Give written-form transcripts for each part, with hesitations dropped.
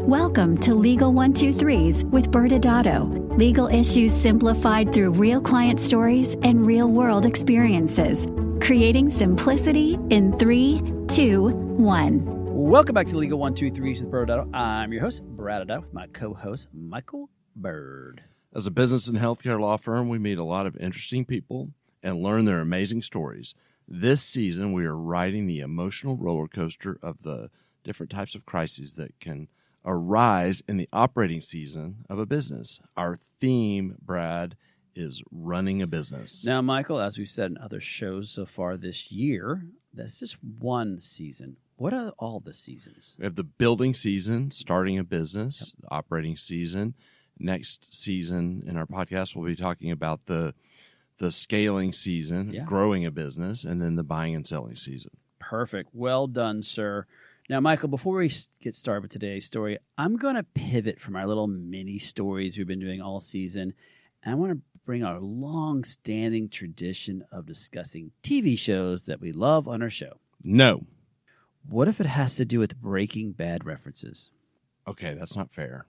Welcome to Legal 123s with ByrdAdatto. Legal issues simplified through real client stories and real-world experiences. Creating simplicity in 3, 2, 1. Welcome back to Legal 123s with ByrdAdatto. I'm your host, ByrdAdatto, with my co-host, Michael Byrd. As a business and healthcare law firm, we meet a lot of interesting people and learn their amazing stories. This season, we are riding the emotional roller coaster of the different types of crises that can arise in the operating season of a business. Our theme, Brad, is running a business. Now, Michael, as we've said in other shows so far this year, that's just one season. What are all the seasons? We have the building season, starting a business, the operating season. Next season in our podcast, we'll be talking about the scaling season, growing a business, and then the buying and selling season. Perfect. Well done, sir. Now, Michael, before we get started with today's story, I'm going to pivot from our little mini stories we've been doing all season, and I want to bring our long-standing tradition of discussing TV shows that we love on our show. No. What if it has to do with Breaking Bad references? Okay, that's not fair.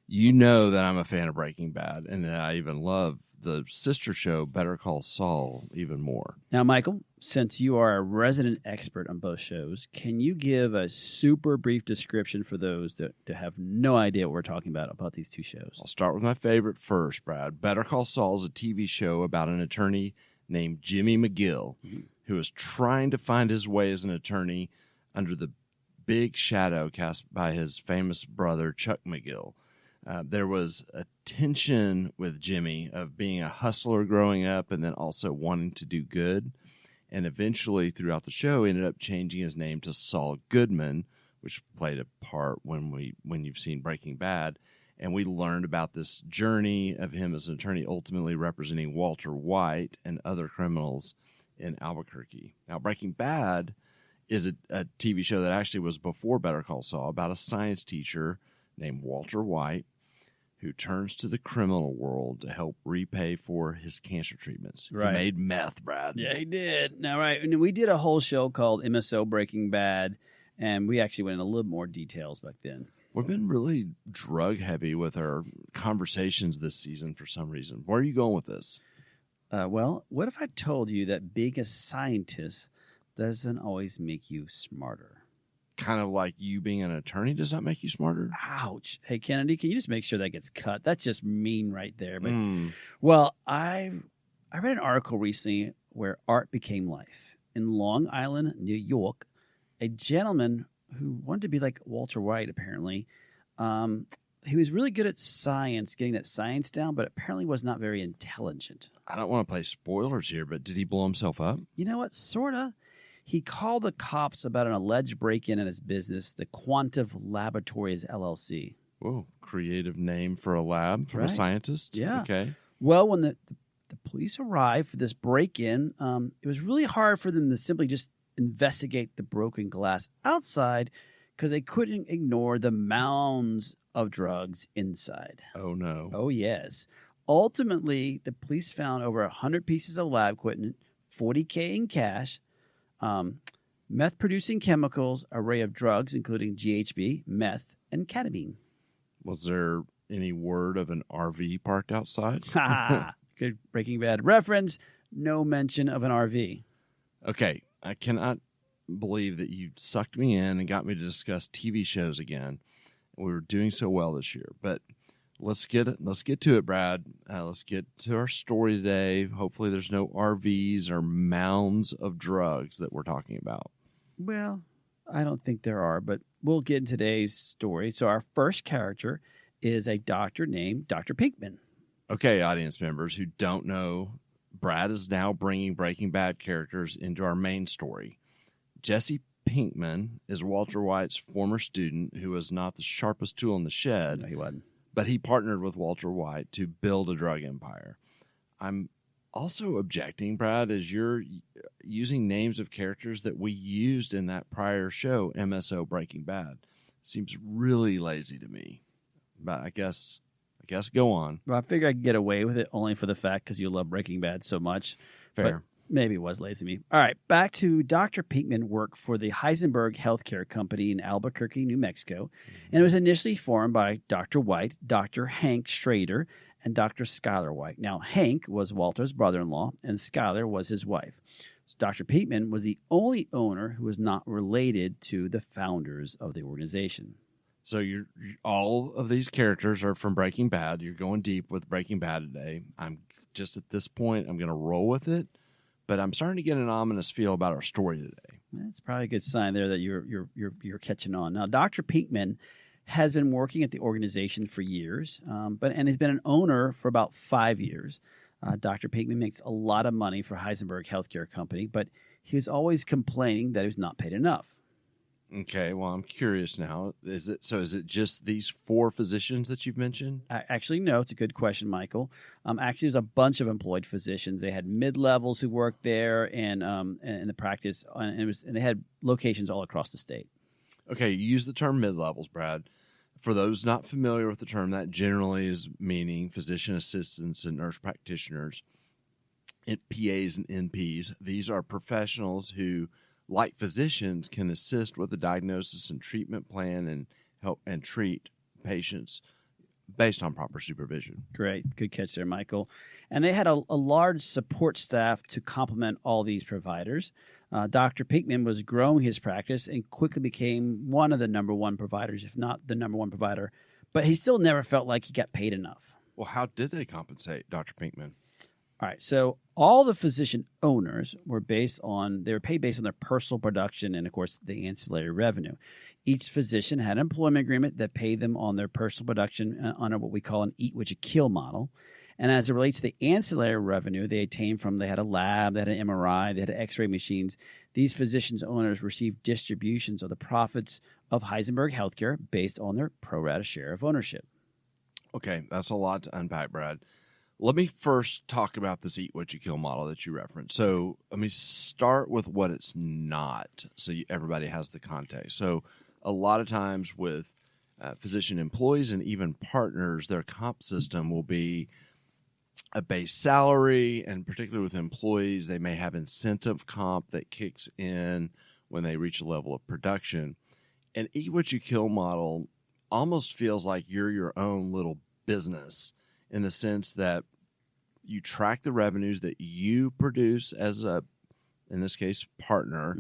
You know that I'm a fan of Breaking Bad, and that I even love the sister show Better Call Saul even more. Now, Michael, since you are a resident expert on both shows, can you give a super brief description for those that have no idea what we're talking about these two shows? I'll start with my favorite first, Brad. Better Call Saul is a TV show about an attorney named Jimmy McGill who is trying to find his way as an attorney under the big shadow cast by his famous brother, Chuck McGill. There was a tension with Jimmy of being a hustler growing up and then also wanting to do good. And eventually, throughout the show, he ended up changing his name to Saul Goodman, which played a part when you've seen Breaking Bad. And we learned about this journey of him as an attorney, ultimately representing Walter White and other criminals in Albuquerque. Now, Breaking Bad is a TV show that actually was before Better Call Saul, about a science teacher named Walter White, who turns to the criminal world to help repay for his cancer treatments. Right. He made meth, Brad. Yeah, he did. Now, right, and we did a whole show called MSO Breaking Bad, and we actually went into a little more details back then. We've been really drug-heavy with our conversations this season for some reason. Where are you going with this? Well, what if I told you that being a scientist doesn't always make you smarter? Kind of like you being an attorney does not make you smarter? Ouch. Hey, Kennedy, can you just make sure that gets cut? That's just mean right there. But Well, I read an article recently where art became life. In Long Island, New York, a gentleman who wanted to be like Walter White, apparently, he was really good at science, getting that science down, but apparently was not very intelligent. I don't want to play spoilers here, but did he blow himself up? You know what? Sort of. He called the cops about an alleged break-in at his business, the Quantive Laboratories, LLC. Whoa, creative name for a lab, for a scientist? Yeah. Okay. Well, when the police arrived for this break-in, it was really hard for them to simply just investigate the broken glass outside because they couldn't ignore the mounds of drugs inside. Oh, no. Oh, yes. Ultimately, the police found over 100 pieces of lab equipment, $40K in cash, meth-producing chemicals, array of drugs, including GHB, meth, and ketamine. Was there any word of an RV parked outside? Good Breaking Bad reference. No mention of an RV. Okay, I cannot believe that you sucked me in and got me to discuss TV shows again. We were doing so well this year, but let's get to it, Brad. Let's get to our story today. Hopefully there's no RVs or mounds of drugs that we're talking about. Well, I don't think there are, but we'll get in today's story. So our first character is a doctor named Dr. Pinkman. Okay, audience members who don't know, Brad is now bringing Breaking Bad characters into our main story. Jesse Pinkman is Walter White's former student who was not the sharpest tool in the shed. No, he wasn't. But he partnered with Walter White to build a drug empire. I'm also objecting, Brad, as you're using names of characters that we used in that prior show, MSO Breaking Bad. Seems really lazy to me. But I guess go on. Well, I figure I could get away with it only for the fact because you love Breaking Bad so much. Fair. Maybe it was lazy me. All right, back to Dr. Pinkman worked for the Heisenberg Healthcare Company in Albuquerque, New Mexico, and it was initially formed by Dr. White, Dr. Hank Schrader, and Dr. Schuyler White. Now, Hank was Walter's brother-in-law, and Schuyler was his wife. So Dr. Pinkman was the only owner who was not related to the founders of the organization. So all of these characters are from Breaking Bad. You're going deep with Breaking Bad today. I'm just at this point, I'm going to roll with it, but I'm starting to get an ominous feel about our story today. That's probably a good sign there that you're catching on. Now, Dr. Pinkman has been working at the organization for years, and has been an owner for about 5 years. Dr. Pinkman makes a lot of money for Heisenberg Healthcare Company, but he was always complaining that he was not paid enough. Okay, well, I'm curious now. Is it just these 4 physicians that you've mentioned? Actually, no. It's a good question, Michael. Actually, there's a bunch of employed physicians. They had mid-levels who worked there and in the practice, and they had locations all across the state. Okay, you use the term mid-levels, Brad. For those not familiar with the term, that generally is meaning physician assistants and nurse practitioners, PAs and NPs. These are professionals who, like physicians, can assist with the diagnosis and treatment plan and help and treat patients based on proper supervision. Great. Good catch there, Michael. And they had a large support staff to complement all these providers. Dr. Pinkman was growing his practice and quickly became one of the number one providers, if not the number one provider. But he still never felt like he got paid enough. Well, how did they compensate Dr. Pinkman? All right, so all the physician owners were paid based on their personal production and, of course, the ancillary revenue. Each physician had an employment agreement that paid them on their personal production under what we call an eat what you kill model. And as it relates to the ancillary revenue they attained from, they had a lab, they had an MRI, they had X-ray machines. These physicians owners received distributions of the profits of Heisenberg Healthcare based on their pro rata share of ownership. Okay, that's a lot to unpack, Brad. Let me first talk about this eat what you kill model that you referenced. So let me start with what it's not, so everybody has the context. So a lot of times with physician employees and even partners, their comp system will be a base salary, and particularly with employees, they may have incentive comp that kicks in when they reach a level of production. An eat what you kill model almost feels like you're your own little business, in the sense that you track the revenues that you produce as a, in this case, partner,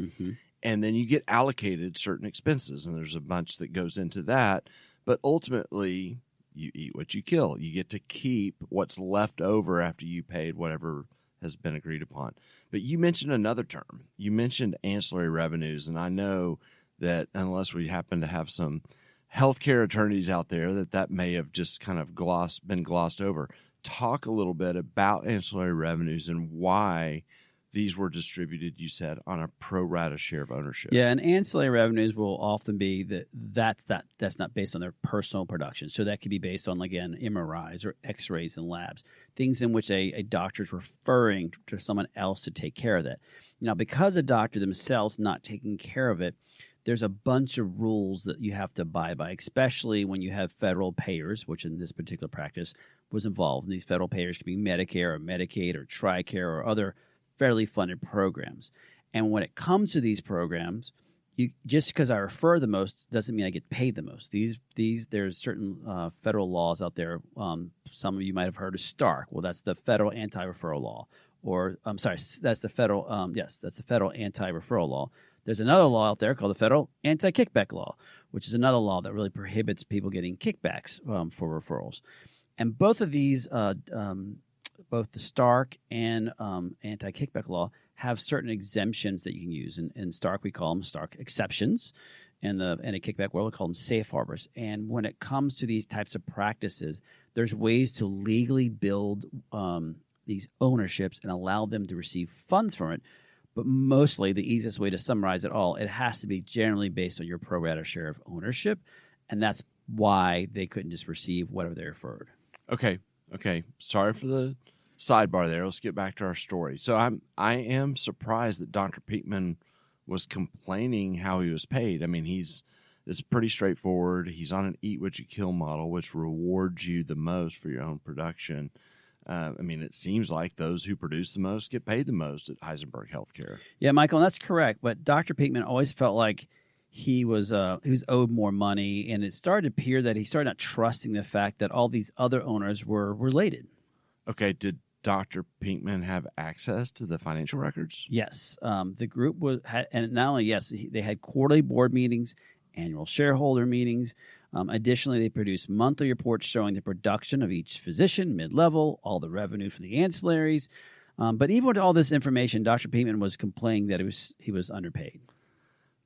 and then you get allocated certain expenses, and there's a bunch that goes into that. But ultimately, you eat what you kill. You get to keep what's left over after you paid whatever has been agreed upon. But you mentioned another term. You mentioned ancillary revenues, and I know that unless we happen to have some healthcare attorneys out there, that may have just kind of been glossed over. Talk a little bit about ancillary revenues and why these were distributed, you said, on a pro rata share of ownership. Yeah, and ancillary revenues will often be that's not based on their personal production. So that could be based on, again, MRIs or X-rays and labs, things in which a doctor is referring to someone else to take care of that. Now, because a doctor themselves not taking care of it, there's a bunch of rules that you have to abide by, especially when you have federal payers, which in this particular practice was involved. And these federal payers can be Medicare or Medicaid or TRICARE or other federally funded programs. And when it comes to these programs, just because I refer the most doesn't mean I get paid the most. There's certain federal laws out there. Some of you might have heard of Stark. Well, that's the federal anti-referral law. Or I'm sorry, that's the federal. That's the federal anti-referral law. There's another law out there called the federal anti-kickback law, which is another law that really prohibits people getting kickbacks for referrals. And both of these, both the Stark and anti-kickback law, have certain exemptions that you can use. In Stark, we call them Stark exceptions. In the anti-kickback world, we call them safe harbors. And when it comes to these types of practices, there's ways to legally build these ownerships and allow them to receive funds from it. But mostly, the easiest way to summarize it all, it has to be generally based on your pro rata share of ownership, and that's why they couldn't just receive whatever they referred. Okay. Sorry for the sidebar there. Let's get back to our story. So I am surprised that Dr. Pinkman was complaining how he was paid. I mean, it's pretty straightforward. He's on an eat what you kill model, which rewards you the most for your own production. It seems like those who produce the most get paid the most at Heisenberg Healthcare. Yeah, Michael, and that's correct. But Dr. Pinkman always felt like he was owed more money, and it started to appear that he started not trusting the fact that all these other owners were related. Okay, did Dr. Pinkman have access to the financial records? Yes, the group and not only they had quarterly board meetings, annual shareholder meetings. Additionally, they produced monthly reports showing the production of each physician, mid-level, all the revenue for the ancillaries. But even with all this information, Dr. Pinkman was complaining that he was underpaid.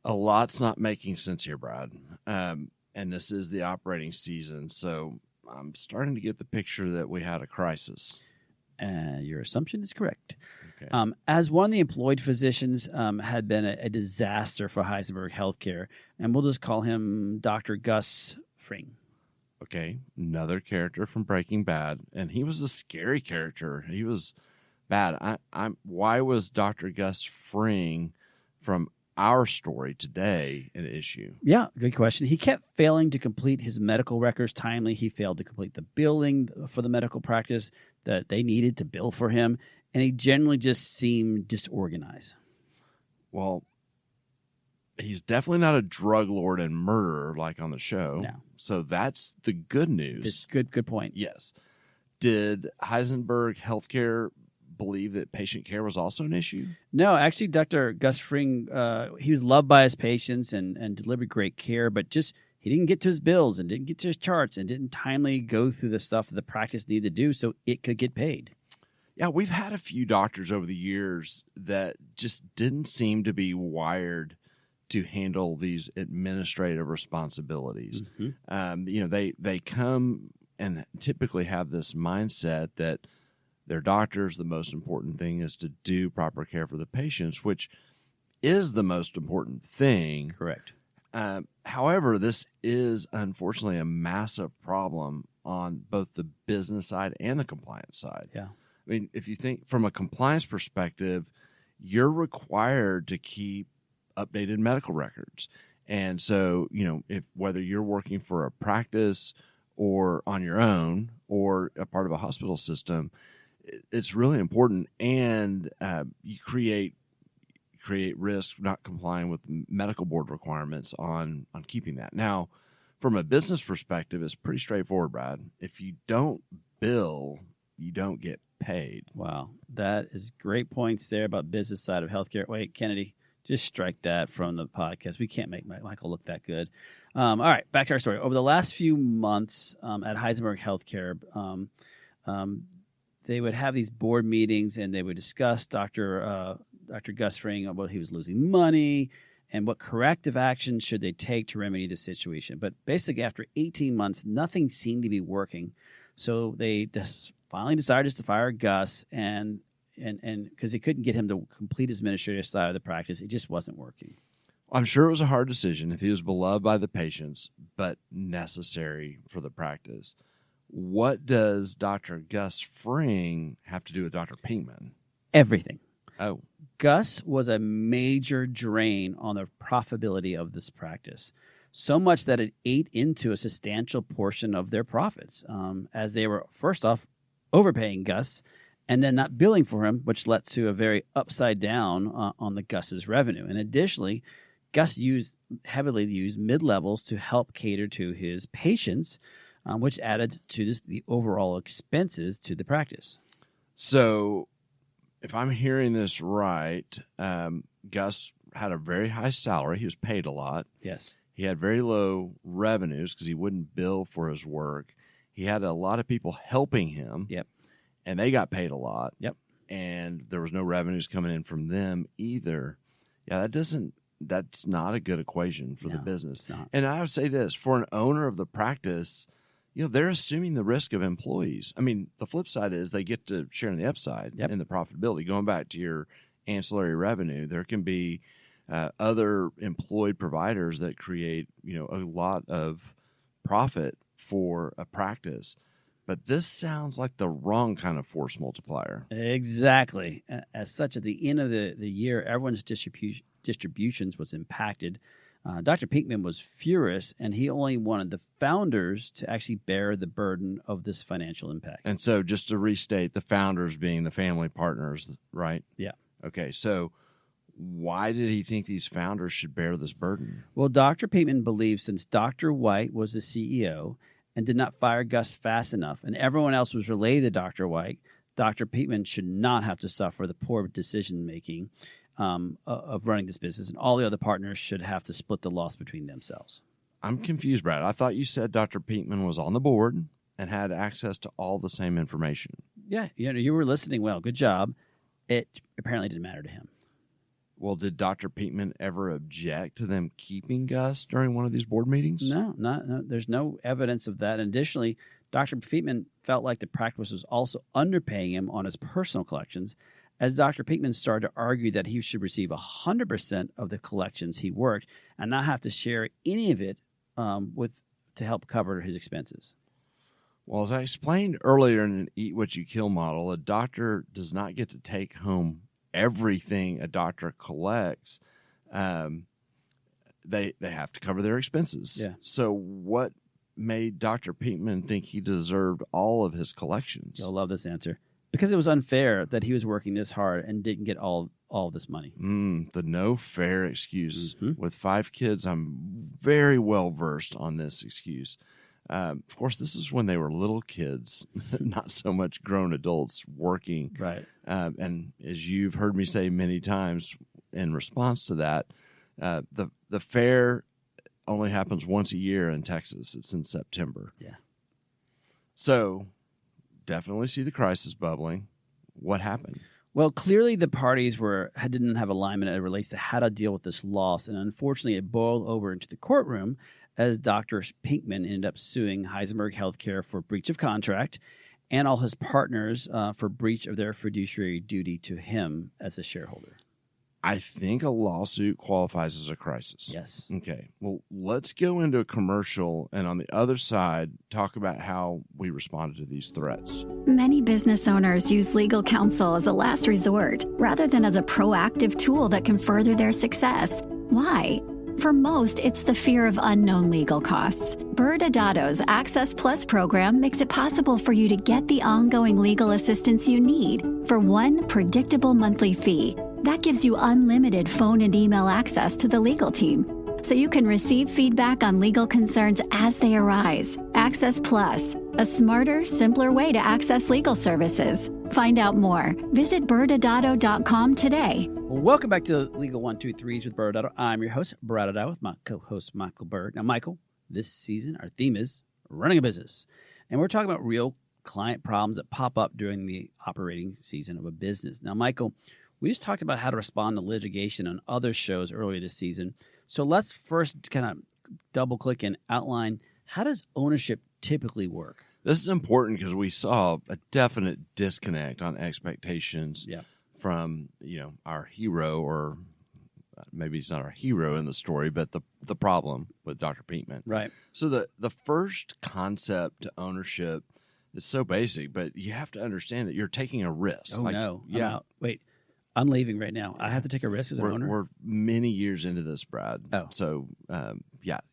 A lot's not making sense here, Brad. And this is the operating season, so I'm starting to get the picture that we had a crisis. Your assumption is correct. Okay. As one of the employed physicians had been a disaster for Heisenberg Healthcare, and we'll just call him Dr. Gus Fring. Okay, another character from Breaking Bad, and he was a scary character. He was bad. Why was Dr. Gus Fring from our story today an issue? Yeah, good question. He kept failing to complete his medical records timely. He failed to complete the billing for the medical practice that they needed to bill for him, and he generally just seemed disorganized. Well, he's definitely not a drug lord and murderer like on the show. No. So that's the good news. It's good point. Yes. Did Heisenberg Healthcare believe that patient care was also an issue? No, actually, Dr. Gus Fring, he was loved by his patients and delivered great care, but just he didn't get to his bills and didn't get to his charts and didn't timely go through the stuff that the practice needed to do so it could get paid. Yeah, we've had a few doctors over the years that just didn't seem to be wired to handle these administrative responsibilities. Mm-hmm. They come and typically have this mindset that they're doctors. The most important thing is to do proper care for the patients, which is the most important thing. Correct. However, this is unfortunately a massive problem on both the business side and the compliance side. Yeah. I mean, if you think from a compliance perspective, you're required to keep updated medical records. And so, if whether you're working for a practice or on your own or a part of a hospital system, it's really important. And you create risk not complying with medical board requirements on keeping that. Now, from a business perspective, it's pretty straightforward, Brad. If you don't bill, you don't get paid. Wow. That is great points there about business side of healthcare. Wait, Kennedy, just strike that from the podcast. We can't make Michael look that good. All right, back to our story. Over the last few months at Heisenberg Healthcare, they would have these board meetings and they would discuss Dr. Gus Fring about he was losing money and what corrective action should they take to remedy the situation. But basically, after 18 months, nothing seemed to be working. So they just finally decided just to fire Gus and because they couldn't get him to complete his administrative side of the practice, it just wasn't working. I'm sure it was a hard decision if he was beloved by the patients, but necessary for the practice. What does Dr. Gus Fring have to do with Dr. Pinkman? Everything. Oh. Gus was a major drain on the profitability of this practice, so much that it ate into a substantial portion of their profits, as they were, first off, overpaying Gus and then not billing for him, which led to a very upside down on the Gus's revenue. And additionally, Gus heavily used mid-levels to help cater to his patients, which added to the overall expenses to the practice. So if I'm hearing this right, Gus had a very high salary. He was paid a lot. Yes. He had very low revenues because he wouldn't bill for his work. He had a lot of people helping him. Yep. And they got paid a lot. Yep. And there was no revenues coming in from them either. Yeah, that's not a good equation for the business. It's not. And I would say this, for an owner of the practice, they're assuming the risk of employees. I mean, the flip side is they get to share in the upside in the profitability. Going back to your ancillary revenue, there can be other employed providers that create, a lot of profit for a practice. But this sounds like the wrong kind of force multiplier. Exactly. As such, at the end of the year, everyone's distributions was impacted. Dr. Pinkman was furious, and he only wanted the founders to actually bear the burden of this financial impact. And so just to restate, the founders being the family partners, right? Yeah. Okay, so why did he think these founders should bear this burden? Well, Dr. Pinkman believed since Dr. White was the CEO and did not fire Gus fast enough, and everyone else was related to Dr. White, Dr. Pinkman should not have to suffer the poor decision-making of running this business, and all the other partners should have to split the loss between themselves. I'm confused, Brad. I thought you said Dr. Pinkman was on the board and had access to all the same information. Yeah, you were listening well. Good job. It apparently didn't matter to him. Well, did Dr. Pinkman ever object to them keeping Gus during one of these board meetings? No, there's no evidence of that. And additionally, Dr. Pinkman felt like the practice was also underpaying him on his personal collections, as Dr. Pinkman started to argue that he should receive 100% of the collections he worked and not have to share any of it to help cover his expenses. Well, as I explained earlier in an Eat What You Kill model, a doctor does not get to take home everything a doctor collects. They have to cover their expenses. Yeah. So what made Dr. Pinkman think he deserved all of his collections? You'll love this answer. Because it was unfair that he was working this hard and didn't get all this money. The no fair excuse. Mm-hmm. With 5 kids, I'm very well versed on this excuse. Of course, this is when they were little kids, not so much grown adults working. Right. And as you've heard me say many times in response to that, the fair only happens once a year in Texas. It's in September. Yeah. So definitely see the crisis bubbling. What happened? Well, clearly the parties didn't have alignment as it relates to how to deal with this loss, and unfortunately it boiled over into the courtroom as Dr. Pinkman ended up suing Heisenberg Healthcare for breach of contract and all his partners for breach of their fiduciary duty to him as a shareholder. I think a lawsuit qualifies as a crisis. Yes. Okay. Well, let's go into a commercial and on the other side, talk about how we responded to these threats. Many business owners use legal counsel as a last resort rather than as a proactive tool that can further their success. Why? For most, it's the fear of unknown legal costs. ByrdAdatto's Access Plus program makes it possible for you to get the ongoing legal assistance you need for one predictable monthly fee. That gives you unlimited phone and email access to the legal team, so you can receive feedback on legal concerns as they arise. Access Plus, a smarter, simpler way to access legal services. Find out more. Visit ByrdAdatto.com today. Well, welcome back to Legal 123s with ByrdAdatto. I'm your host, ByrdAdatto, with my co-host, Michael Byrd. Now, Michael, this season, our theme is running a business. And we're talking about real client problems that pop up during the operating season of a business. Now, Michael, we just talked about how to respond to litigation on other shows earlier this season. So let's first kind of double-click and outline, how does ownership typically work? This is important because we saw a definite disconnect on expectations from, our hero, or maybe he's not our hero in the story, but the problem with Dr. Pinkman. Right. So the first concept to ownership is so basic, but you have to understand that you're taking a risk. Oh, no. Yeah. I'm out. Wait. I'm leaving right now. I have to take a risk as an owner? We're many years into this, Brad. Oh. So,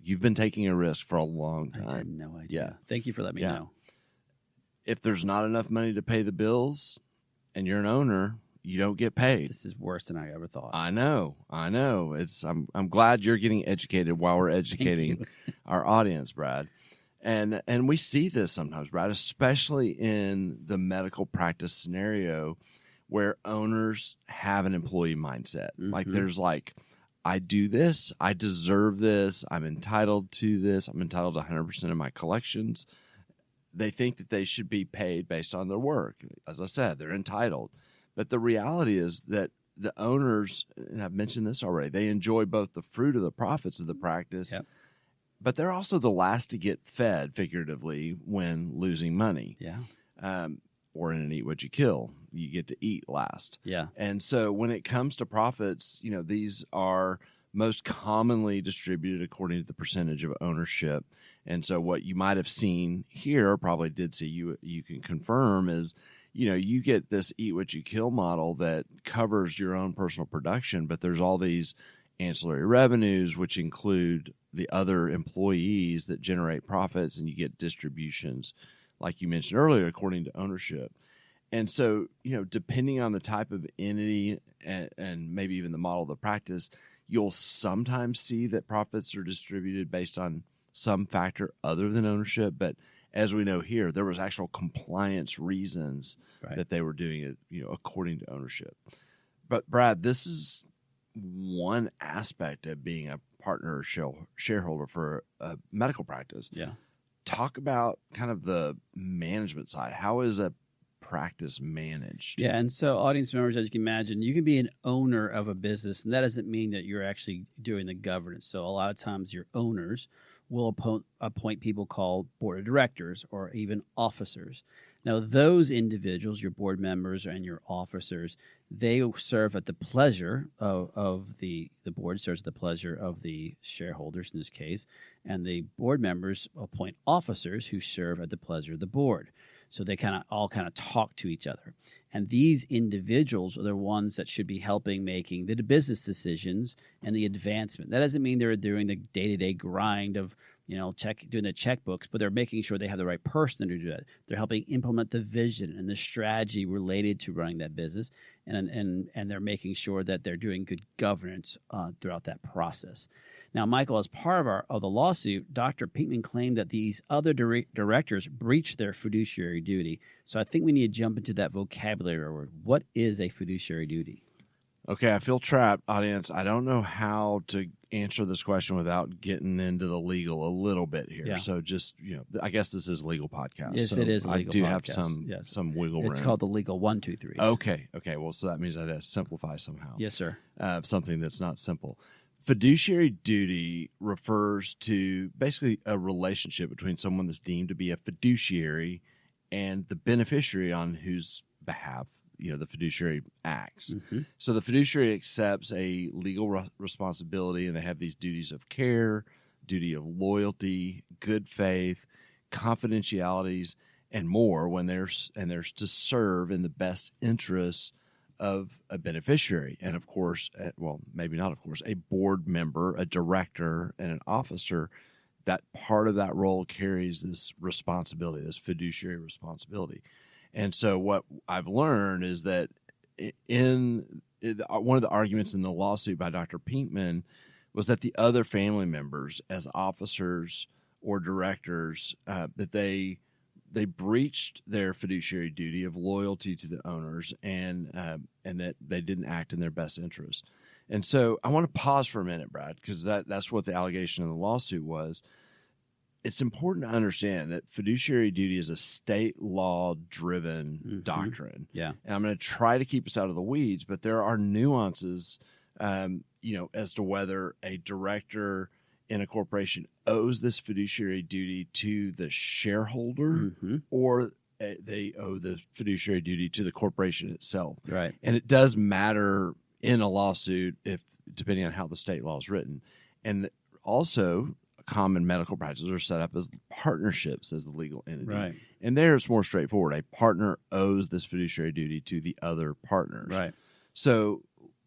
you've been taking a risk for a long time. I had no idea. Yeah. Thank you for letting me know. If there's not enough money to pay the bills and you're an owner, you don't get paid. This is worse than I ever thought. I know. I'm glad you're getting educated while we're educating our audience, Brad. And we see this sometimes, Brad, especially in the medical practice scenario, where owners have an employee mindset. Mm-hmm. Like there's I do this, I deserve this, I'm entitled to this, I'm entitled to 100% of my collections. They think that they should be paid based on their work. As I said, they're entitled. But the reality is that the owners, and I've mentioned this already, they enjoy both the fruit of the profits of the practice, but they're also the last to get fed, figuratively, when losing money. Yeah. Or in an Eat What You Kill, you get to eat last. Yeah. And so when it comes to profits, these are most commonly distributed according to the percentage of ownership. And so what you might have seen here, probably did see, you can confirm, is, you get this Eat What You Kill model that covers your own personal production, but there's all these ancillary revenues, which include the other employees that generate profits, and you get distributions, like you mentioned earlier, according to ownership. And so, depending on the type of entity and maybe even the model of the practice, you'll sometimes see that profits are distributed based on some factor other than ownership. But as we know here, there was actual compliance reasons that they were doing it, according to ownership. But Brad, this is one aspect of being a partner or shareholder for a medical practice. Yeah. Talk about kind of the management side. How is a practice managed? Yeah, and so audience members, as you can imagine, you can be an owner of a business, and that doesn't mean that you're actually doing the governance. So a lot of times your owners will appoint people called board of directors or even officers. Now, those individuals, your board members and your officers, they serve at the pleasure of the board serves at the pleasure of the shareholders in this case, and the board members appoint officers who serve at the pleasure of the board. So they all talk to each other. And these individuals are the ones that should be helping making the business decisions and the advancement. That doesn't mean they're doing the day-to-day grind of, doing the checkbooks, but they're making sure they have the right person to do that. They're helping implement the vision and the strategy related to running that business, and they're making sure that they're doing good governance throughout that process. Now, Michael, as part of the lawsuit, Dr. Pinkman claimed that these other directors breached their fiduciary duty. So I think we need to jump into that vocabulary word. What is a fiduciary duty? Okay, I feel trapped, audience. I don't know how to answer this question without getting into the legal a little bit here. Yeah. So just, I guess this is a legal podcast. Yes, so it is a legal podcast. I do have some wiggle room. It's called the legal 1, 2, 3. Okay. Well, so that means I have to simplify somehow. Yes, sir. Something that's not simple. Fiduciary duty refers to basically a relationship between someone that's deemed to be a fiduciary and the beneficiary on whose behalf the fiduciary acts. Mm-hmm. So the fiduciary accepts a legal responsibility, and they have these duties of care, duty of loyalty, good faith, confidentialities, and more when there's to serve in the best interests of a beneficiary. And of course, maybe not of course, a board member, a director, and an officer, that part of that role carries this responsibility, this fiduciary responsibility. And so what I've learned is that one of the arguments in the lawsuit by Dr. Pinkman was that the other family members, as officers or directors, that they breached their fiduciary duty of loyalty to the owners, and that they didn't act in their best interest. And so I want to pause for a minute, Brad, because that's what the allegation in the lawsuit was. It's important to understand that fiduciary duty is a state law-driven doctrine. Yeah. And I'm going to try to keep us out of the weeds, but there are nuances, as to whether a director in a corporation owes this fiduciary duty to the shareholder or they owe the fiduciary duty to the corporation itself. Right. And it does matter in a lawsuit depending on how the state law is written. And also, common medical practices are set up as partnerships as the legal entity. Right. And there it's more straightforward. A partner owes this fiduciary duty to the other partners. Right. So,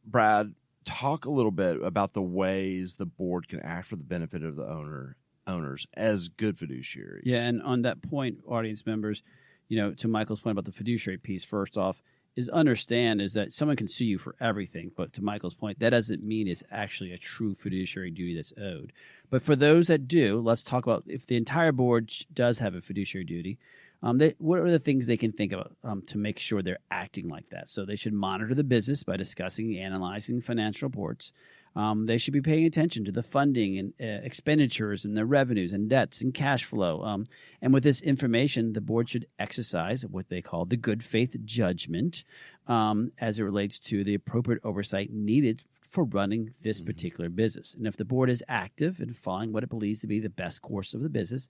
Brad, talk a little bit about the ways the board can act for the benefit of the owners as good fiduciaries. Yeah, and on that point, audience members, to Michael's point about the fiduciary piece, first off, is that someone can sue you for everything, but to Michael's point, that doesn't mean it's actually a true fiduciary duty that's owed. But for those that do, let's talk about if the entire board does have a fiduciary duty, what are the things they can think about to make sure they're acting like that? So they should monitor the business by discussing and analyzing financial reports. They should be paying attention to the funding and expenditures and the revenues and debts and cash flow. And with this information, the board should exercise what they call the good faith judgment as it relates to the appropriate oversight needed for running this particular business. And if the board is active in following what it believes to be the best course of the business,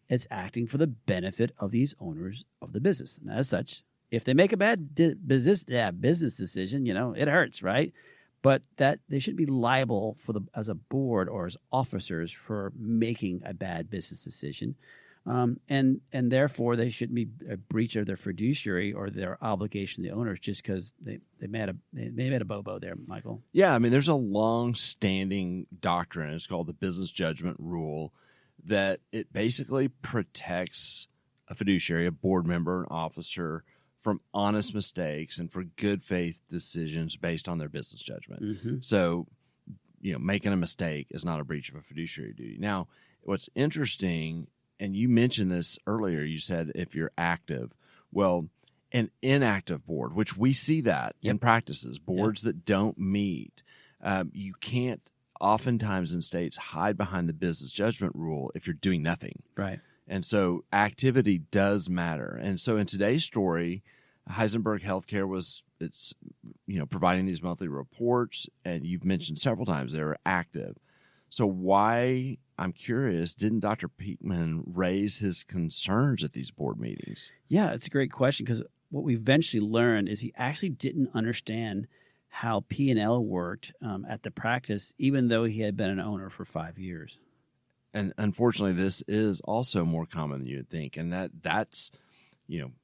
it's acting for the benefit of these owners of the business. And as such, if they make a bad business decision, it hurts, right? But that they should be liable as a board or as officers for making a bad business decision. and therefore they shouldn't be a breach of their fiduciary or their obligation to the owners just because they made a bobo there, Michael. Yeah, I mean, there's a long-standing doctrine. It's called the business judgment rule, that it basically protects a fiduciary, a board member, an officer, from honest mistakes and for good faith decisions based on their business judgment. Mm-hmm. So, making a mistake is not a breach of a fiduciary duty. Now, what's interesting, and you mentioned this earlier, you said if you're active. Well, an inactive board, which we see that in practices, boards that don't meet, you can't oftentimes in states hide behind the business judgment rule if you're doing nothing. Right. And so activity does matter. And so in today's story, Heisenberg Healthcare it's providing these monthly reports, and you've mentioned several times they were active. So why, I'm curious, didn't Dr. Peakman raise his concerns at these board meetings? Yeah, it's a great question, because what we eventually learned is he actually didn't understand how P&L worked at the practice, even though he had been an owner for 5 years. And unfortunately, this is also more common than you would think. And that's,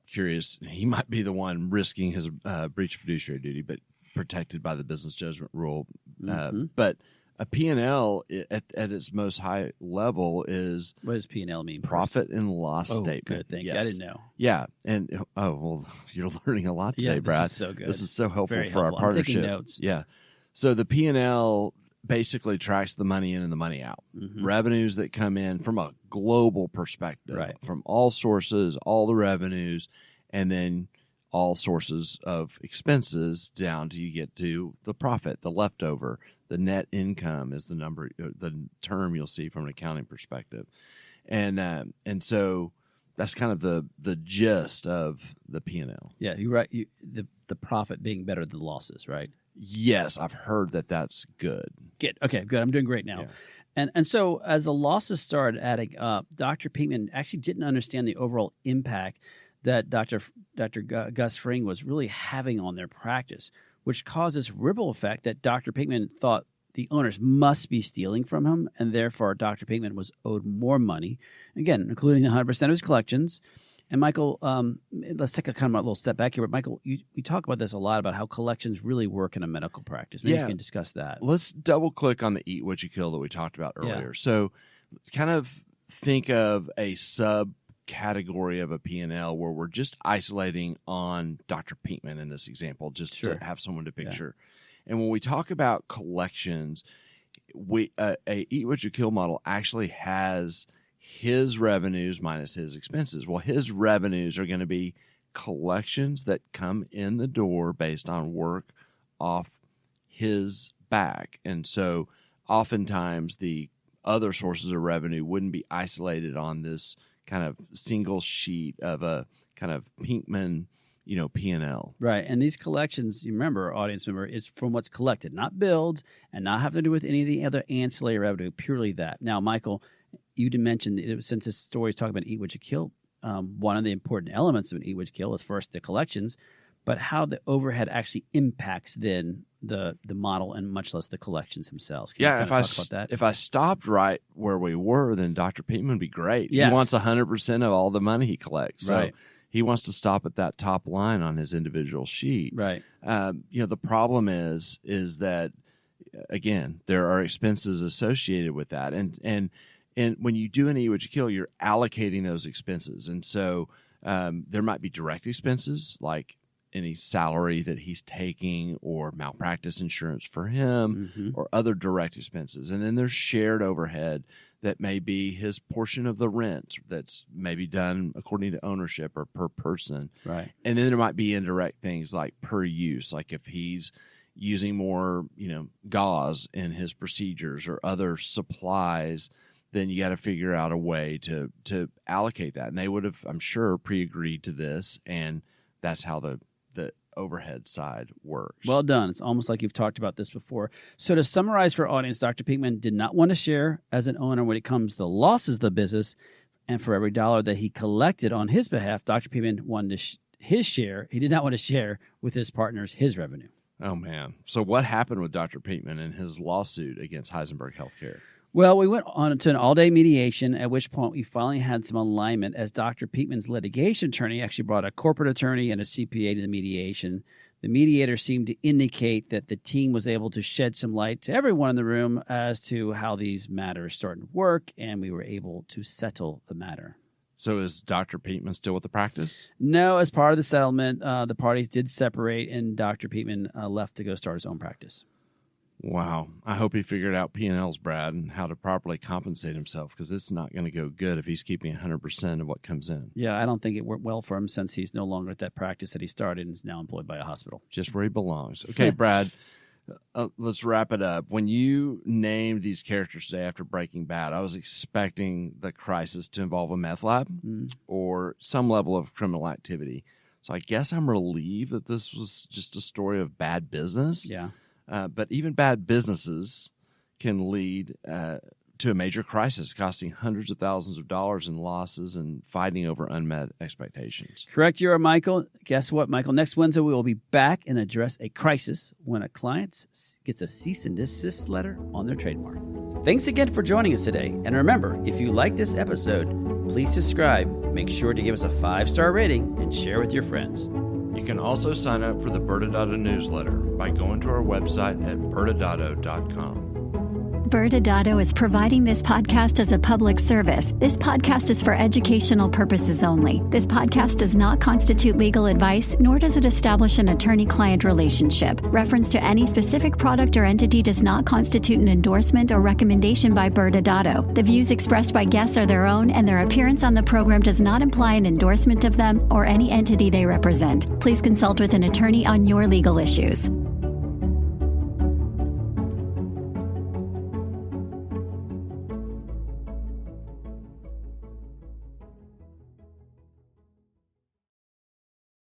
curious. He might be the one risking his breach of fiduciary duty, but protected by the business judgment rule. But a P&L at its most high level is... What does P&L mean? Profit and loss statement. Good, thank you. I didn't know. Yeah. And, you're learning a lot today, Brad. This is so good. This is so helpful Very for helpful. our partnership. I'm taking notes. Yeah. So the P&L basically tracks the money in and the money out. Mm-hmm. Revenues that come in from a global perspective, Right. From all sources, all the revenues, and then all sources of expenses down to you get to the profit, the leftover. The net income is the term you'll see from an accounting perspective. And so that's kind of the gist of the P&L. Yeah, you're right. The profit being better than the losses, right? Yes, I've heard that's good. Good. Okay, good. I'm doing great now. Yeah. And so as the losses started adding up, Dr. Peakman actually didn't understand the overall impact that Dr. Gus Fring was really having on their practice, which caused this ripple effect that Dr. Peakman thought the owners must be stealing from him, and therefore Dr. Peakman was owed more money, again, including 100% of his collections. And Michael, let's take a little step back here. But Michael, we talk about this a lot about how collections really work in a medical practice. Maybe you can discuss that. Let's double click on the eat what you kill that we talked about earlier. So kind of think of a subcategory of a P&L where we're just isolating on Dr. Peakman in this example, just to have someone to picture. Yeah. And when we talk about collections, a eat what you kill model actually has his revenues minus his expenses. Well, his revenues are going to be collections that come in the door based on work off his back. And so oftentimes the other sources of revenue wouldn't be isolated on this kind of single sheet of a kind of Peakman, P&L. Right. And these collections, you remember, audience member, is from what's collected, not billed, and not have to do with any of the other ancillary revenue, purely that. Now, Michael, you did mention, since this story is talking about eat what you kill, one of the important elements of an eat what you kill is first the collections, but how the overhead actually impacts then the model and much less the collections themselves. Can you talk about that? If I stopped right where we were, then Dr. Peakman would be great. Yes. He wants 100% of all the money he collects. So right. He wants to stop at that top line on his individual sheet. Right. The problem is that, again, there are expenses associated with that. And when you do an eat what you kill, you're allocating those expenses. And so there might be direct expenses like any salary that he's taking or malpractice insurance for him or other direct expenses. And then there's shared overhead that may be his portion of the rent that's maybe done according to ownership or per person. Right. And then there might be indirect things like per use, like if he's using more, gauze in his procedures or other supplies, then you got to figure out a way to allocate that. And they would have, I'm sure, pre-agreed to this, and that's how the overhead side works. Well done. It's almost like you've talked about this before. So to summarize for our audience, Dr. Peakman did not want to share as an owner when it comes to the losses of the business, and for every dollar that he collected on his behalf, Dr. Peakman wanted his share. He did not want to share with his partners his revenue. Oh, man. So what happened with Dr. Peakman and his lawsuit against Heisenberg Healthcare? Well, we went on to an all-day mediation, at which point we finally had some alignment as Dr. Peatman's litigation attorney actually brought a corporate attorney and a CPA to the mediation. The mediator seemed to indicate that the team was able to shed some light to everyone in the room as to how these matters started to work, and we were able to settle the matter. So is Dr. Peatman still with the practice? No, as part of the settlement, the parties did separate, and Dr. Peatman left to go start his own practice. Wow. I hope he figured out P&Ls, Brad, and how to properly compensate himself, because it's not going to go good if he's keeping 100% of what comes in. Yeah, I don't think it worked well for him since he's no longer at that practice that he started and is now employed by a hospital. Just where he belongs. Okay, Brad, let's wrap it up. When you named these characters today after Breaking Bad, I was expecting the crisis to involve a meth lab or some level of criminal activity. So I guess I'm relieved that this was just a story of bad business. Yeah. But even bad businesses can lead to a major crisis, costing hundreds of thousands of dollars in losses and fighting over unmet expectations. Correct, you are, Michael. Guess what, Michael? Next Wednesday, we will be back and address a crisis when a client gets a cease and desist letter on their trademark. Thanks again for joining us today. And remember, if you like this episode, please subscribe. Make sure to give us a 5-star rating and share with your friends. You can also sign up for the ByrdAdatto newsletter by going to our website at ByrdAdatto.com. ByrdAdatto is providing this podcast as a public service. This podcast is for educational purposes only. This podcast does not constitute legal advice, nor does it establish an attorney-client relationship. Reference to any specific product or entity does not constitute an endorsement or recommendation by ByrdAdatto. The views expressed by guests are their own, and their appearance on the program does not imply an endorsement of them or any entity they represent. Please consult with an attorney on your legal issues.